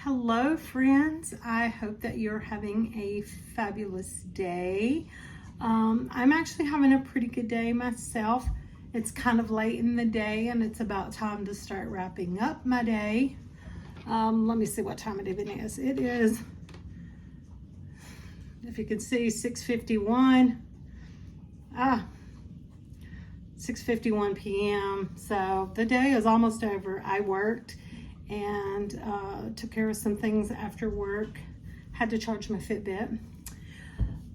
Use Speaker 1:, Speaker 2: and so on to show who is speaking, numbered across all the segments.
Speaker 1: Hello friends, I hope that you're having a fabulous day. I'm actually having a pretty good day myself. It's kind of late in the day and it's about time to start wrapping up my day. Let me see what time it even is. It is, if you can see, 6:51. 6:51 p.m. So the day is almost over. I worked and took care of some things after work. Had to charge my Fitbit.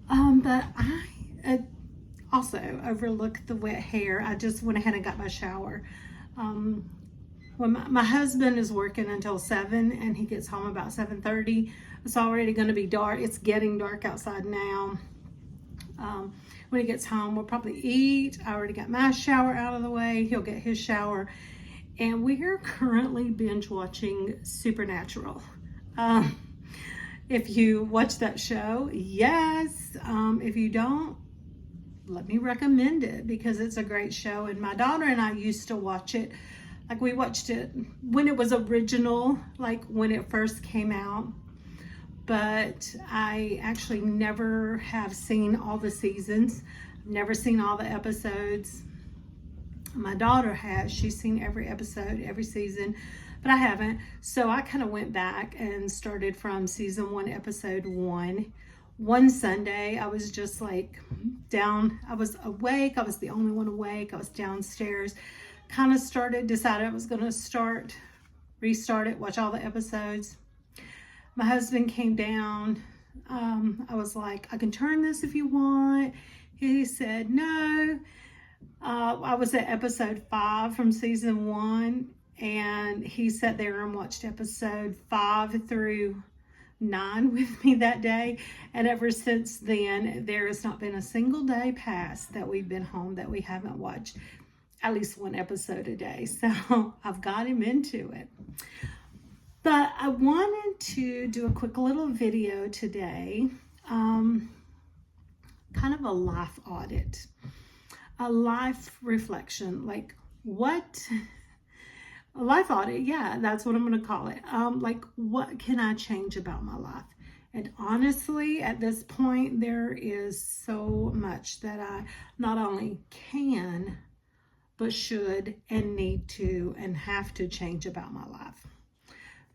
Speaker 1: But I also overlooked the wet hair. I just went ahead and got my shower. When my husband is working until 7 and he gets home about 7:30, it's already going to be dark. It's getting dark outside now. When he gets home, we'll probably eat. I already got my shower out of the way. He'll get his shower. And we are currently binge watching Supernatural. If you watch that show, yes. If you don't, let me recommend it because it's a great show. And my daughter and I used to watch it. Like we watched it when it was original, like when it first came out. But I actually never have seen all the seasons, never seen all the episodes. My daughter has. She's seen every episode, every season, but I haven't. So I kind of went back and started from season 1, episode 1. One Sunday, I was just like down. I was awake. I was the only one awake. I was downstairs. Kind of decided I was going to restart it, watch all the episodes. My husband came down. I was like, I can turn this if you want. He said, no. I was at episode 5 from season 1, and he sat there and watched episode 5 through 9 with me that day. And ever since then, there has not been a single day past that we've been home that we haven't watched at least one episode a day. So I've got him into it. But I wanted to do a quick little video today, kind of a life audit, a life reflection, like a life audit, yeah, that's what I'm going to call it. Like what can I change about my life? And honestly, at this point, there is so much that I not only can, but should and need to and have to change about my life.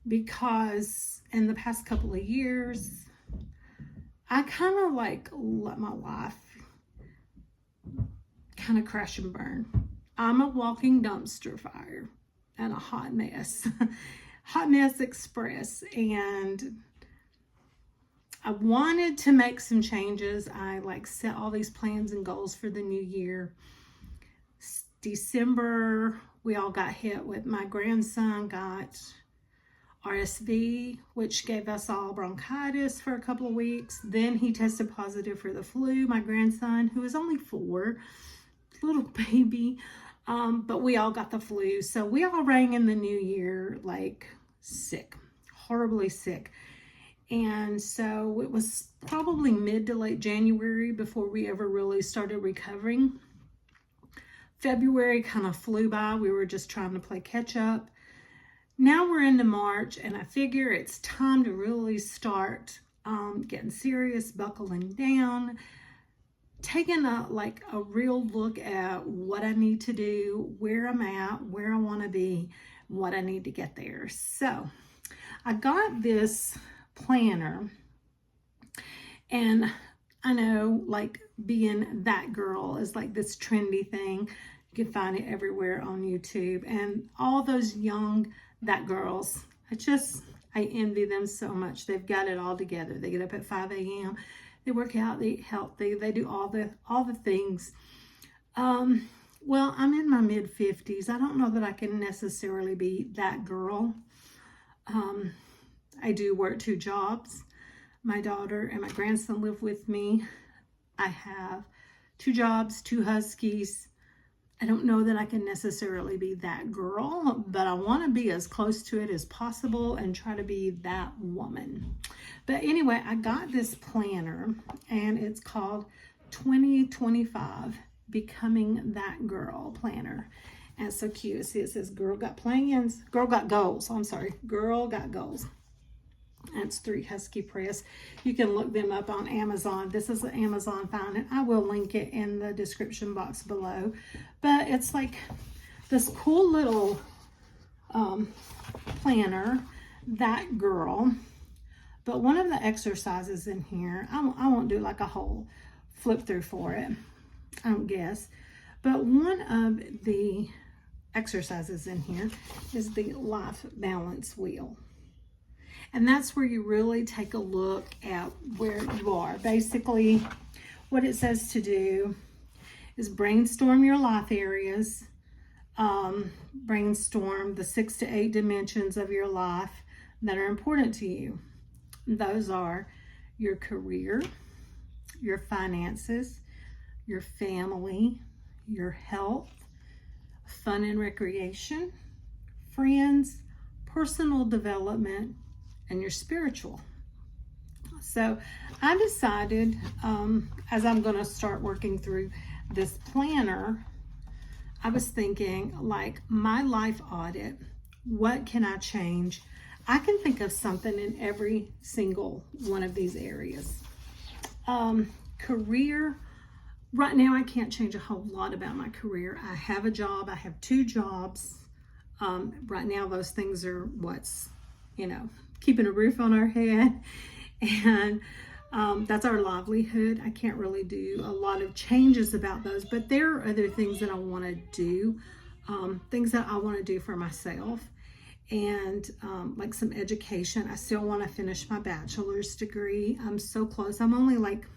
Speaker 1: Because in the past couple of years, I kind of like let my life kind of crash and burn. I'm a walking dumpster fire and a hot mess, hot mess express. And I wanted to make some changes. I like set all these plans and goals for the new year. December, we all got hit with, my grandson got RSV, which gave us all bronchitis for a couple of weeks. Then he tested positive for the flu, my grandson, who is only 4, little baby. But we all got the flu. So we all rang in the new year like sick, horribly sick. And so it was probably mid to late January before we ever really started recovering. February kind of flew by. We were just trying to play catch up. Now we're into March, and I figure it's time to really start getting serious, buckling down, taking a real look at what I need to do, where I'm at, where I want to be, what I need to get there. So I got this planner, and I know like being that girl is like this trendy thing. You can find it everywhere on YouTube, and all those young that girls, I envy them so much. They've got it all together. They get up at 5 a.m. They work out, they eat healthy, they do all the things. Well, I'm in my mid-50s. I don't know that I can necessarily be that girl. I do work 2 jobs. My daughter and my grandson live with me. I have 2 jobs, 2 huskies. I don't know that I can necessarily be that girl, but I want to be as close to it as possible and try to be that woman. But anyway, I got this planner, and it's called 2025 Becoming That Girl Planner. And it's so cute. See, it says girl got plans, girl got goals. I'm sorry, girl got goals. That's 3 Husky Press. You can look them up on Amazon. This is an Amazon find, and I will link it in the description box below. But it's like this cool little planner, That Girl. But one of the exercises in here, I won't do like a whole flip through for it, I don't guess. But one of the exercises in here is the life balance wheel. And that's where you really take a look at where you are. Basically, what it says to do is brainstorm your life areas, brainstorm the 6 to 8 dimensions of your life that are important to you. Those are your career, your finances, your family, your health, fun and recreation, friends, personal development, and your spiritual. So I decided, as I'm going to start working through this planner, I was thinking, like, my life audit, what can I change? I can think of something in every single one of these areas. Career, right now I can't change a whole lot about my career. I have a job, I have 2 jobs. Right now those things are what's, keeping a roof on our head, and that's our livelihood. I can't really do a lot of changes about those, but there are other things that I want to do, things that I want to do for myself, and like some education. I still want to finish my bachelor's degree. I'm so close. I'm only like,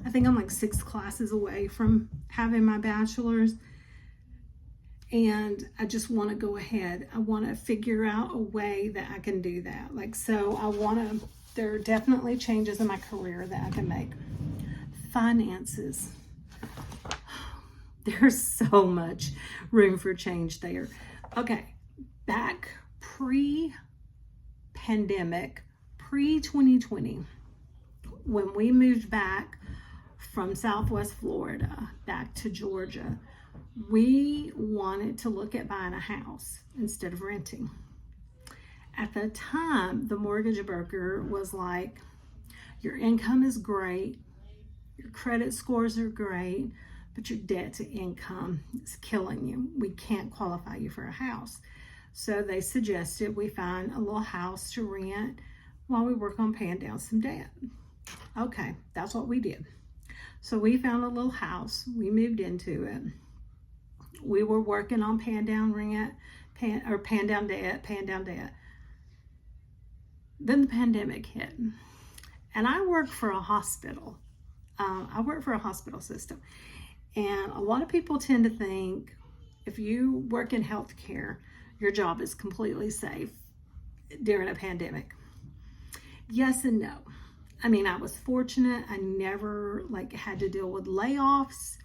Speaker 1: I think I'm like 6 classes away from having my bachelor's. And I just want to go ahead. I want to figure out a way that I can do that. Like, so there are definitely changes in my career that I can make. Finances. There's so much room for change there. Okay, back pre-pandemic, pre-2020, when we moved back from Southwest Florida back to Georgia, we wanted to look at buying a house instead of renting. At the time, the mortgage broker was like, your income is great, your credit scores are great, but your debt to income is killing you. We can't qualify you for a house. So they suggested we find a little house to rent while we work on paying down some debt. Okay, that's what we did. So we found a little house, we moved into it. We were working on paying down rent, paying down debt. Then the pandemic hit. And I work for a hospital. I work for a hospital system. And a lot of people tend to think if you work in healthcare, your job is completely safe during a pandemic. Yes and no. I mean, I was fortunate. I never had to deal with layoffs.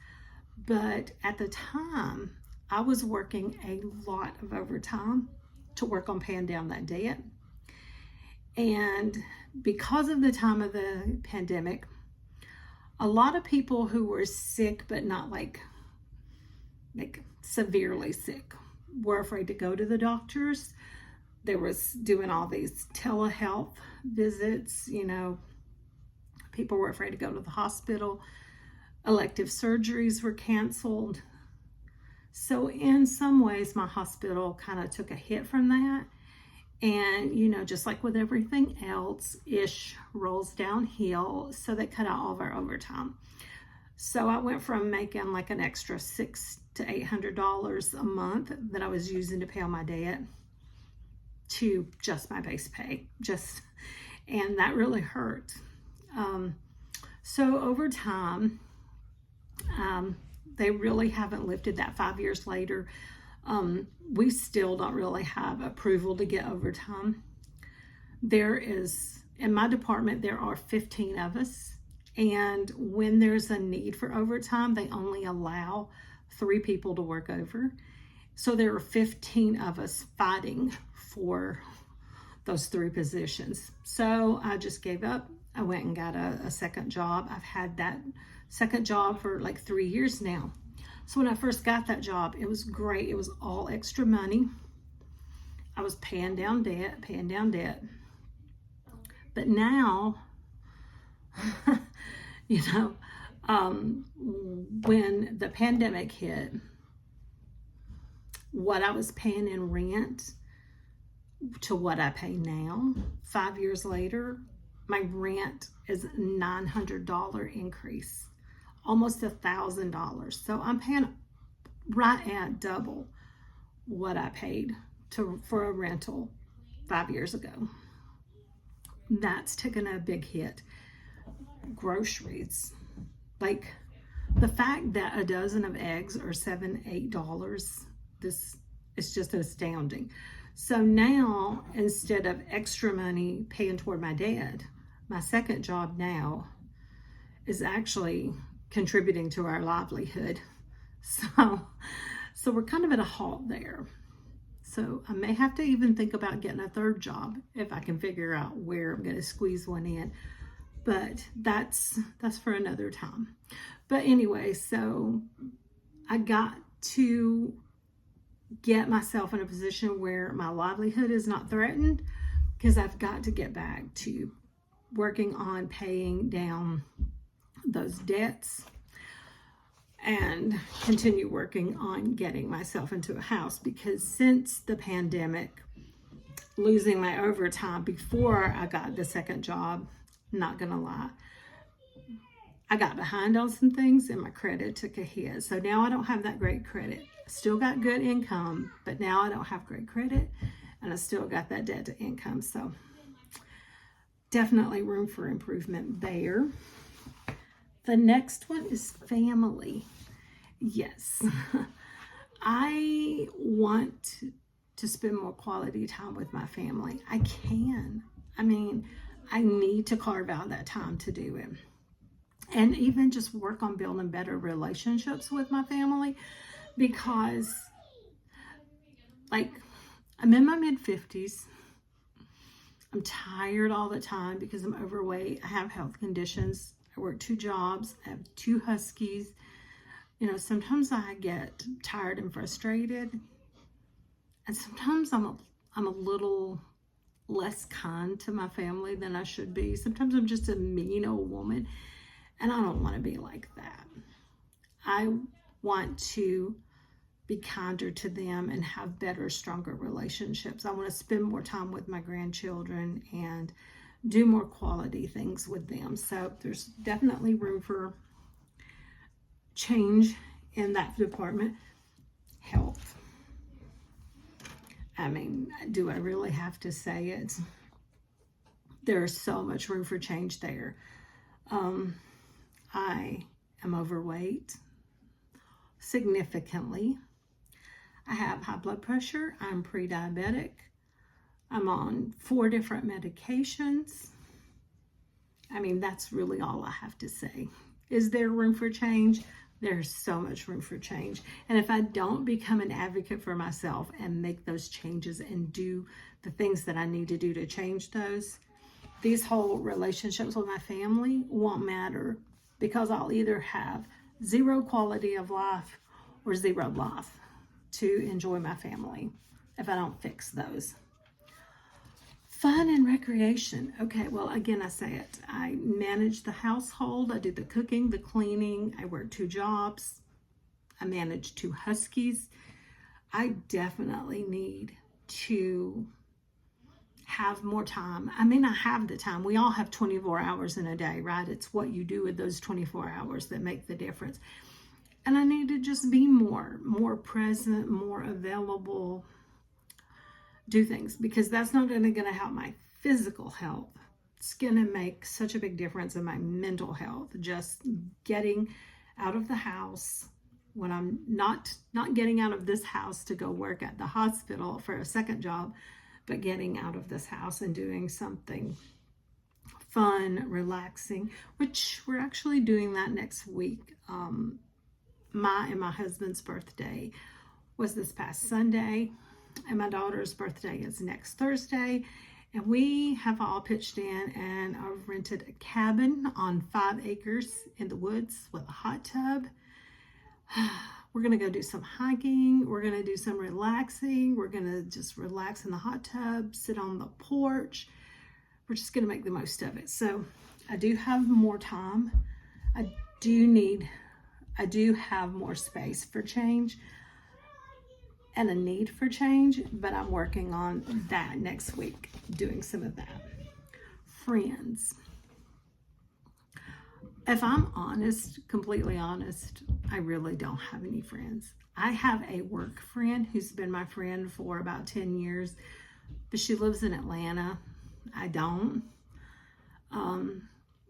Speaker 1: But at the time, I was working a lot of overtime to work on paying down that debt. And because of the time of the pandemic, a lot of people who were sick, but not like severely sick, were afraid to go to the doctors. There was doing all these telehealth visits, people were afraid to go to the hospital. Elective surgeries were canceled. So in some ways, my hospital kind of took a hit from that. And, just like with everything else, ish rolls downhill. So they cut out all of our overtime. So I went from making like an extra $600 to $800 a month that I was using to pay all my debt to just my base pay. And that really hurt. So over time, they really haven't lifted that 5 years later. We still don't really have approval to get overtime. In my department, there are 15 of us. And when there's a need for overtime, they only allow 3 people to work over. So there are 15 of us fighting for those 3 positions. So I just gave up. I went and got a second job. I've had that second job for like 3 years now. So when I first got that job, it was great. It was all extra money. I was paying down debt. But now, you know, when the pandemic hit, what I was paying in rent to what I pay now, 5 years later, my rent is a $900 increase, almost $1,000. So I'm paying right at double what I paid for a rental 5 years ago. That's taken a big hit. Groceries, like the fact that a dozen of eggs are $7, $8, this is just astounding. So now, instead of extra money paying toward my dad, my second job now is actually contributing to our livelihood. So we're kind of at a halt there. So I may have to even think about getting a third job if I can figure out where I'm going to squeeze one in. But that's for another time. But anyway, so I got to get myself in a position where my livelihood is not threatened, because I've got to get back to working on paying down those debts and continue working on getting myself into a house. Because since the pandemic, losing my overtime before I got the second job, not gonna lie, I got behind on some things and my credit took a hit. So now I don't have that great credit. Still got good income, but now I don't have great credit, and I still got that debt to income. So definitely room for improvement there. The next one is family. Yes, I want to spend more quality time with my family. I can. I mean, I need to carve out that time to do it. And even just work on building better relationships with my family, because like I'm in my mid-50s. I'm tired all the time because I'm overweight. I have health conditions. I work 2 jobs. I have 2 huskies. You know, sometimes I get tired and frustrated. And sometimes I'm a little less kind to my family than I should be. Sometimes I'm just a mean old woman. And I don't want to be like that. I want to be kinder to them and have better, stronger relationships. I want to spend more time with my grandchildren and do more quality things with them. So there's definitely room for change in that department. Health. I mean, do I really have to say it? There's so much room for change there. I am overweight significantly. I have high blood pressure. I'm pre-diabetic. I'm on 4 different medications. I mean, that's really all I have to say. Is there room for change? There's so much room for change. And if I don't become an advocate for myself and make those changes and do the things that I need to do to change those, these whole relationships with my family won't matter, because I'll either have 0 quality of life or 0 life to enjoy my family if I don't fix those. Fun and recreation. Okay, well, again, I say it. I manage the household. I do the cooking, the cleaning. I work 2 jobs. I manage 2 huskies. I definitely need to have more time. I mean, I have the time. We all have 24 hours in a day, right? It's what you do with those 24 hours that make the difference. And I need to just be more present, more available, do things, because that's not only going to help my physical health, it's going to make such a big difference in my mental health. Just getting out of the house when I'm not getting out of this house to go work at the hospital for a second job, but getting out of this house and doing something fun, relaxing, which we're actually doing that next week. My and my husband's birthday was this past Sunday, and my daughter's birthday is next Thursday. And we have all pitched in and I've rented a cabin on 5 acres in the woods with a hot tub. We're going to go do some hiking. We're going to do some relaxing. We're going to just relax in the hot tub, sit on the porch, we're just going to make the most of it. So I do have more time. I do have more space for change and a need for change, but I'm working on that next week, doing some of that. Friends. If I'm honest, completely honest, I really don't have any friends. I have a work friend who's been my friend for about 10 years, but she lives in Atlanta. I don't.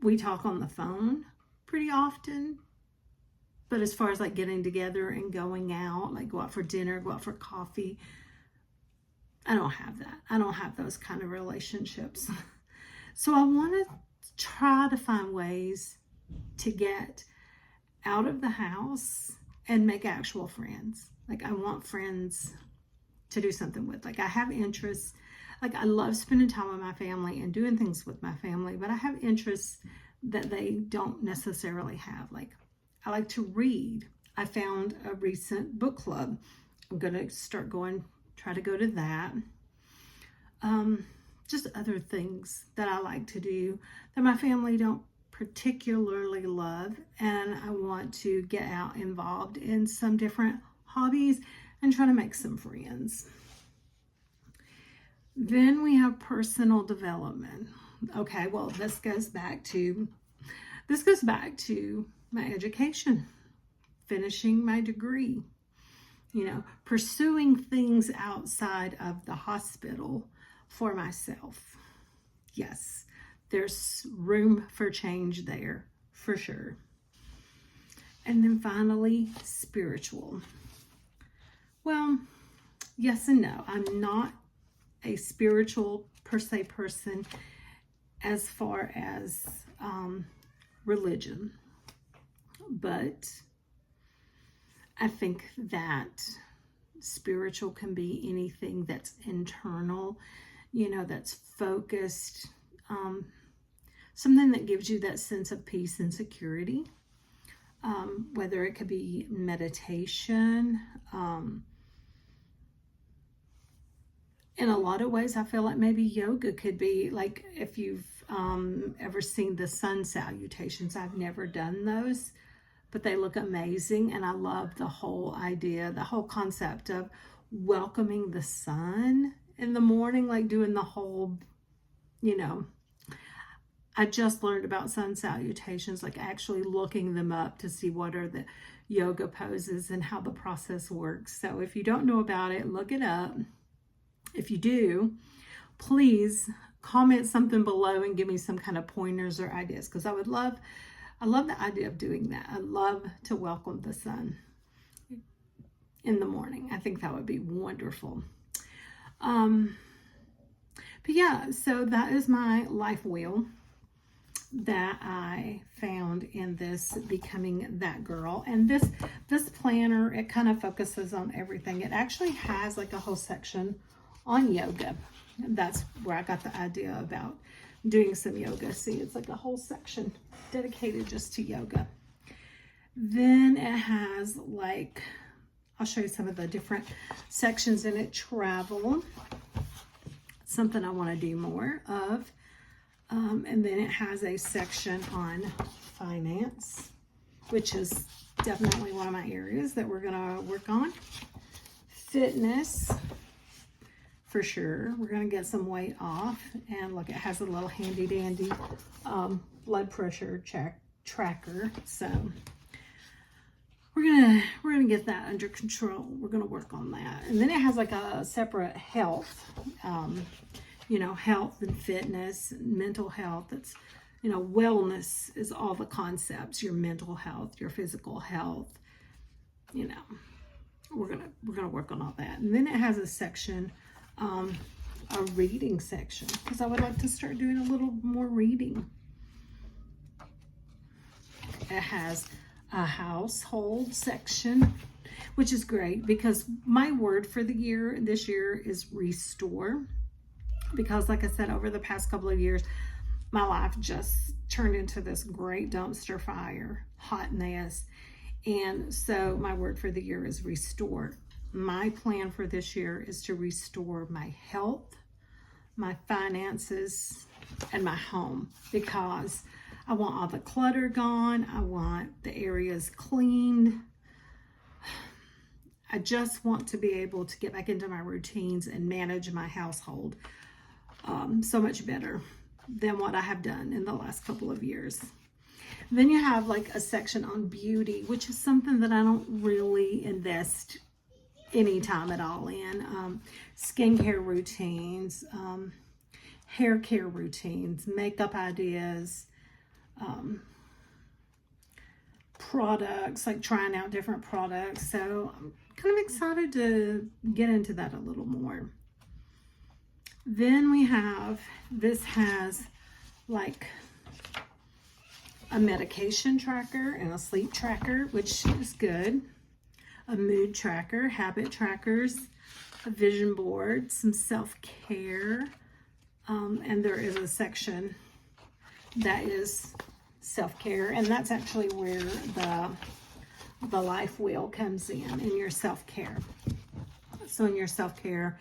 Speaker 1: We talk on the phone pretty often, but as far as like getting together and going out, like go out for dinner, go out for coffee, I don't have that. I don't have those kind of relationships. So I want to try to find ways to get out of the house and make actual friends. Like I want friends to do something with. Like I have interests. Like I love spending time with my family and doing things with my family, but I have interests that they don't necessarily have. Like I like to read. I found a recent book club. I'm going to start try to go to that. Just other things that I like to do that my family don't particularly love, and I want to get out involved in some different hobbies and try to make some friends. Then we have personal development. Okay, well, this goes back to my education, finishing my degree, pursuing things outside of the hospital for myself. Yes, there's room for change there for sure. And then finally, spiritual. Well, yes and no. I'm not a spiritual per se person as far as religion, but I think that spiritual can be anything that's internal, that's focused, something that gives you that sense of peace and security, whether it could be meditation. In a lot of ways, I feel like maybe yoga could be, like, if you've ever seen the sun salutations. I've never done those, but they look amazing, and I love the whole idea, the whole concept of welcoming the sun in the morning, like doing the whole, I just learned about sun salutations, like actually looking them up to see what are the yoga poses and how the process works. So if you don't know about it, look it up. If you do, please comment something below and give me some kind of pointers or ideas, because I love the idea of doing that. I love to welcome the sun in the morning. I think that would be wonderful. But yeah, so that is my life wheel that I found in this Becoming That Girl. And this planner, it kind of focuses on everything. It actually has like a whole section on yoga. That's where I got the idea about doing some yoga. See, it's like a whole section dedicated just to yoga. Then it has like, I'll show you some of the different sections in it. Travel, something I want to do more of. And then it has a section on finance, which is definitely one of my areas that we're going to work on. Fitness, for sure. We're going to get some weight off. And look, it has a little handy dandy blood pressure tracker. So we're gonna get that under control. We're gonna work on that. And then it has like a separate health, health and fitness, and mental health. It's, wellness is all the concepts, your mental health, your physical health, we're gonna work on all that. And then it has a section, a reading section, because I would like to start doing a little more reading. It has a household section, which is great because my word for this year is restore. Because like I said, over the past couple of years, my life just turned into this great dumpster fire, hot mess. And so my word for the year is restore. My plan for this year is to restore my health, my finances, and my home, because I want all the clutter gone. I want the areas cleaned. I just want to be able to get back into my routines and manage my household so much better than what I have done in the last couple of years. Then you have like a section on beauty, which is something that I don't really invest any time at all in. Skincare routines, hair care routines, makeup ideas, products, like trying out different products. So I'm kind of excited to get into that a little more. Then we have, this has like a medication tracker and a sleep tracker, which is good. A mood tracker, habit trackers, a vision board, some self-care, and there is a section that is self-care, and that's actually where the life wheel comes in your self-care. So in your self-care,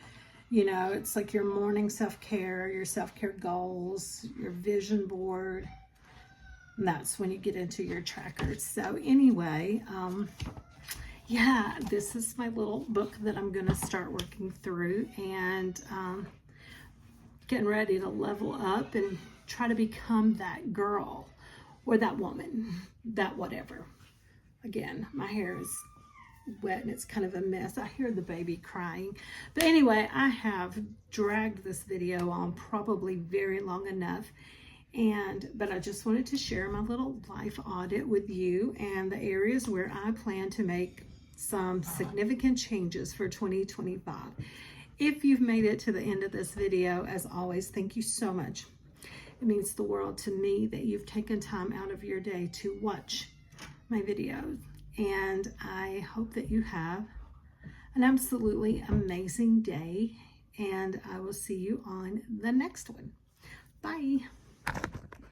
Speaker 1: you know, it's like your morning self-care, your self-care goals, your vision board, and that's when you get into your trackers. So anyway, yeah, this is my little book that I'm going to start working through, and getting ready to level up and try to become that girl or that woman, that whatever. Again, my hair is wet and it's kind of a mess. I hear the baby crying. But anyway, I have dragged this video on probably very long enough. But I just wanted to share my little life audit with you and the areas where I plan to make some significant changes for 2025. If you've made it to the end of this video, as always, thank you so much. It means the world to me that you've taken time out of your day to watch my videos. And I hope that you have an absolutely amazing day. And I will see you on the next one. Bye.